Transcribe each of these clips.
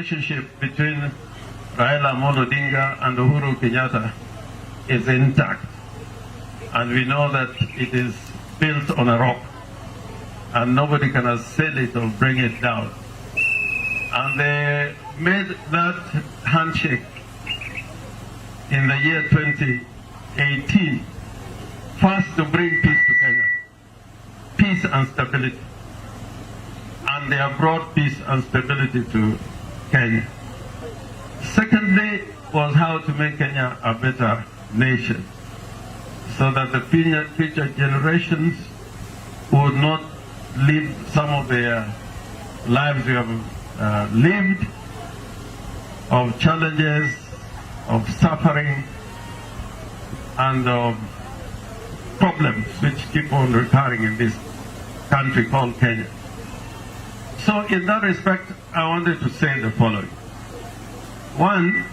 relationship between Raila Amollo Odinga and Uhuru Kenyatta is intact. And we know that it is built on a rock. And nobody can assail it or bring it down. And they made that handshake in the year 2018, first to bring peace to Kenya, peace and stability. And they have brought peace and stability to Kenya. Secondly was how to make Kenya a better nation, so that the future generations would not live some of their lives we have lived, of challenges, of suffering, and of problems which keep on recurring in this country called Kenya. So in that respect, I wanted to say the following. One,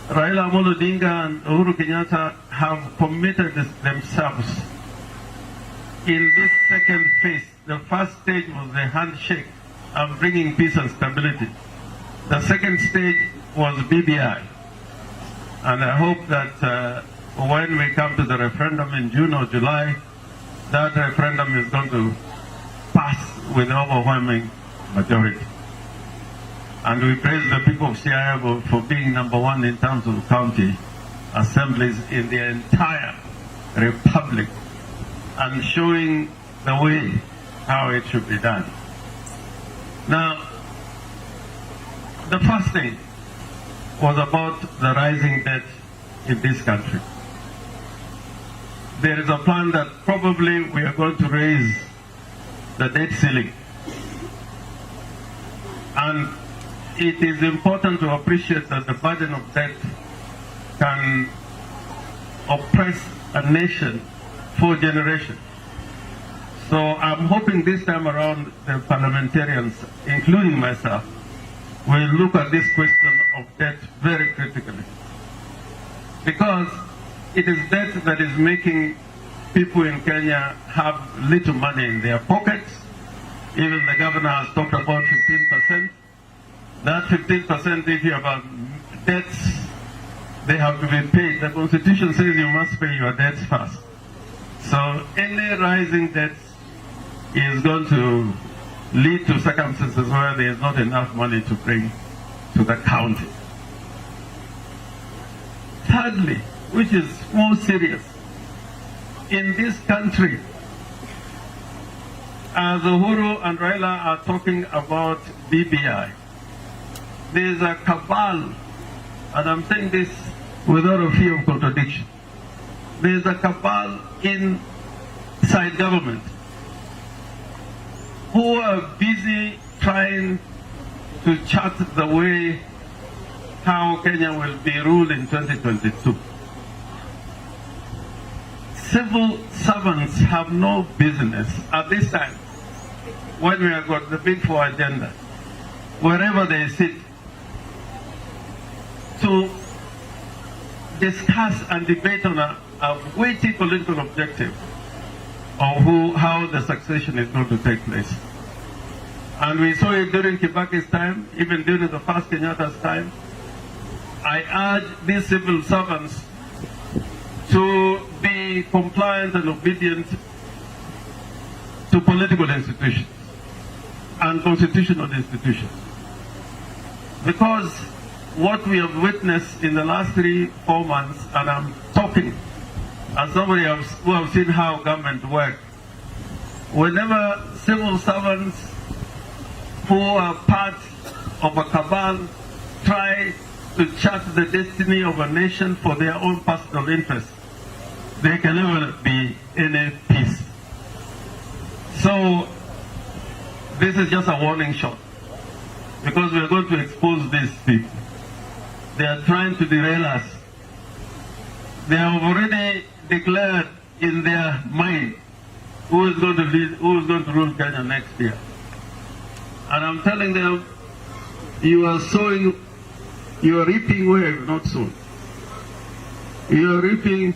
Raila Amollo Odinga and Uhuru Kenyatta have committed themselves in this second phase. The first stage was the handshake of bringing peace and stability. The second stage was BBI. And I hope that when we come to the referendum in June or July, that referendum is going to pass with overwhelming majority. And we praise the people of Siaya for being #1 in terms of county assemblies in the entire republic and showing the way how it should be done. Now, the first thing was about the rising debt in this country. There is a plan that probably we are going to raise the debt ceiling. And it is important to appreciate that the burden of debt can oppress a nation for generations. So I'm hoping this time around the parliamentarians, including myself, will look at this question of debt very critically. Because it is debt that is making people in Kenya have little money in their pockets. Even the governor has talked about 15%. That 15%, if you have debts, they have to be paid. The Constitution says you must pay your debts first. So any rising debts is going to lead to circumstances where there is not enough money to bring to the county. Thirdly, which is more serious, in this country, as Uhuru and Raila are talking about BBI, there is a cabal, and I'm saying this without a fear of contradiction. There is a cabal inside government who are busy trying to chart the way how Kenya will be ruled in 2022. Civil servants have no business at this time, when we have got the Big Four agenda, wherever they sit, to discuss and debate on a weighty political objective of how the succession is going to take place. And we saw it during Kibaki's time, even during the first Kenyatta's time. I urge these civil servants to be compliant and obedient to political institutions and constitutional institutions. Because what we have witnessed in the last 3-4 months, and I'm talking as somebody who have seen how government works, whenever civil servants who are part of a cabal try to chart the destiny of a nation for their own personal interests, there can never be any peace. So this is just a warning shot, because we are going to expose these people. They are trying to derail us. They have already declared in their mind who is going to lead, who is going to rule Kenya next year. And I'm telling them, you are sowing, you are reaping where you have not sown. You are reaping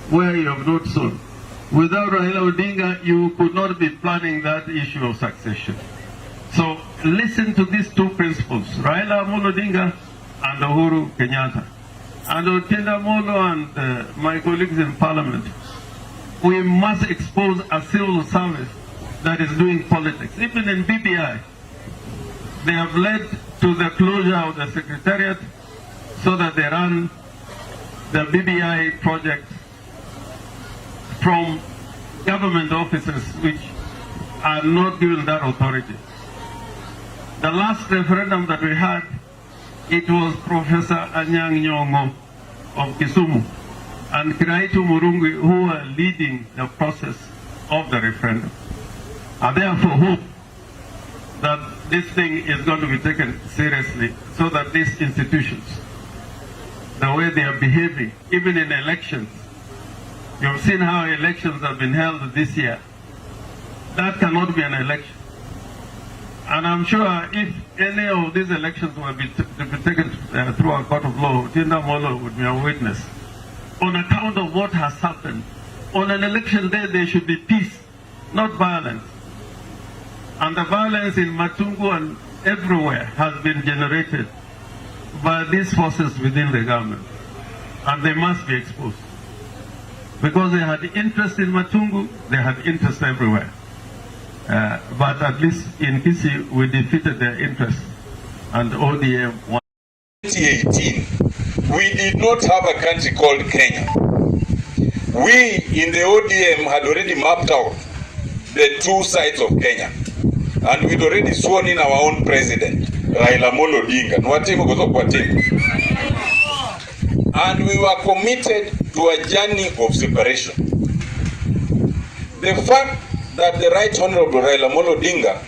where you have not sown. Without Raila Odinga, you could not be planning that issue of succession. So listen to these two principles, Raila Amollo Odinga and Uhuru Kenyatta. And Otiende Amollo and my colleagues in Parliament, we must expose a civil service that is doing politics. Even in BBI, they have led to the closure of the Secretariat so that they run the BBI project from government offices which are not given that authority. The last referendum that we had, it was Professor Anyang' Nyong'o of Kisumu and Kiraitu Murungi who were leading the process of the referendum. I therefore hope that this thing is going to be taken seriously so that these institutions, the way they are behaving, even in elections, you've seen how elections have been held this year. That cannot be an election. And I'm sure if any of these elections were to be taken through a court of law, Otiende Amollo would be a witness. On account of what has happened, on an election day there should be peace, not violence. And the violence in Matungu and everywhere has been generated by these forces within the government. And they must be exposed. Because they had interest in Matungu, they had interest everywhere. But at least in Kisi, we defeated their interest. And ODM won. 2018, we did not have a country called Kenya. We in the ODM had already mapped out the two sides of Kenya. And we'd already sworn in our own president, Raila Amollo Odinga. And we were committed to a journey of separation. The fact that the Right Honorable Raila Amollo Odinga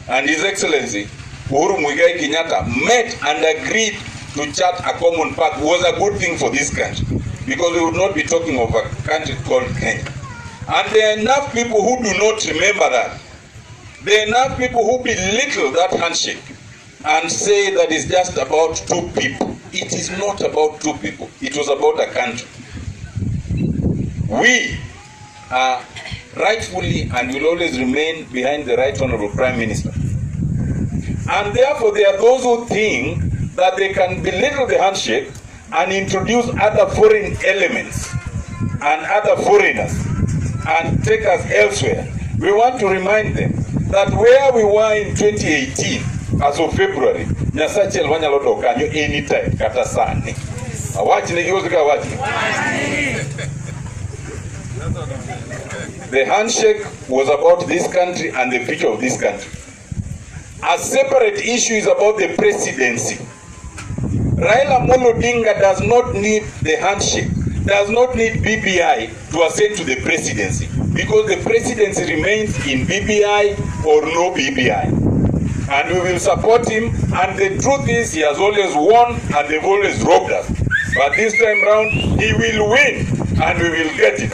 and His Excellency Uhuru Kenyatta met and agreed to chart a common path was a good thing for this country, because we would not be talking of a country called Kenya. And there are enough people who do not remember that. There are enough people who belittle that handshake and say that it's just about two people. It is not about two people. It was about a country. We are rightfully and will always remain behind the Right Honorable Prime Minister. And therefore there are those who think that they can belittle the handshake and introduce other foreign elements and other foreigners and take us elsewhere. We want to remind them that where we were in 2018, as of February, Nyasache elwanya loto kanyo anytime kata sani. Awachi ne kiyozi ka awachi. The handshake was about this country and the future of this country. A separate issue is about the presidency. Raila Amollo Odinga does not need the handshake, does not need BBI to ascend to the presidency, because the presidency remains in BBI or no BBI. And we will support him, and the truth is he has always won and they've always robbed us. But this time round he will win and we will get it.